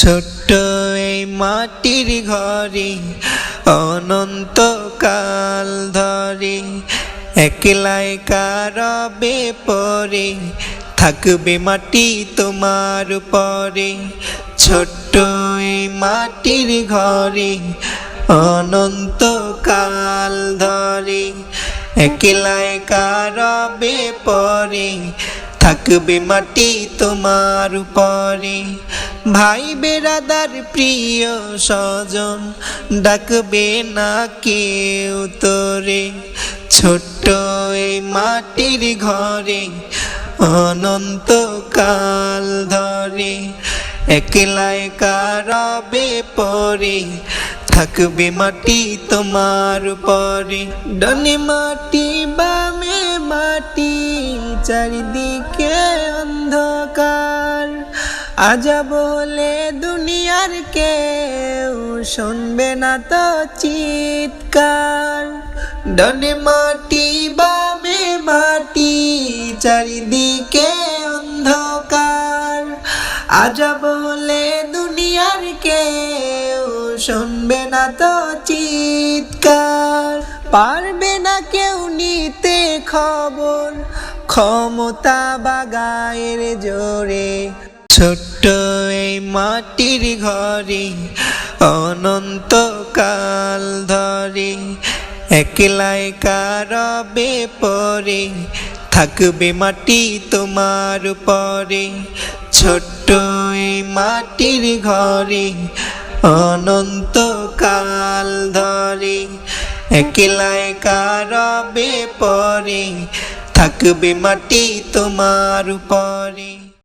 ছোট্ট এই মাটির ঘরে অনন্তকাল ধরে একলা একা রবে পরে থাকবে মাটি তোমার উপরে। ছোট্ট এই মাটির ঘরে অনন্তকাল ধরে একলা একা রবে পরে থাকবে মাটি তোমার উপরে। ভাই বেরাদার প্রিয় স্বজন ডাকবে না কেউ তোরে। ছোট্ট এই মাটির ঘরে অনন্তকাল ধরে একলা একা রবে পরে থাকবে মাটি তোমার উপরে। ডানে মাটি বামে মাটি চারিদিকে অন্ধকার, আজব হলে দুনিয়ার কেউ শুনবে না তো চিৎকার। ডানে মাটি বামে মাটি চারিদিকে অন্ধকার, আজব হলে দুনিয়ার কেউ শুনবে না তো চিৎকার। পারবে না কেউ নিতে খবর ক্ষমতা বা গায়ের জোরে। ছোট্ট এই মাটির ঘরে অনন্তকাল ধরে একলা একা রবে পরে থাকবে মাটি তোমার উপরে। ছোট্ট এই মাটির ঘরে অনন্তকাল ধরে একলা একা রবে পরে থাকবে মাটি তোমার উপরে।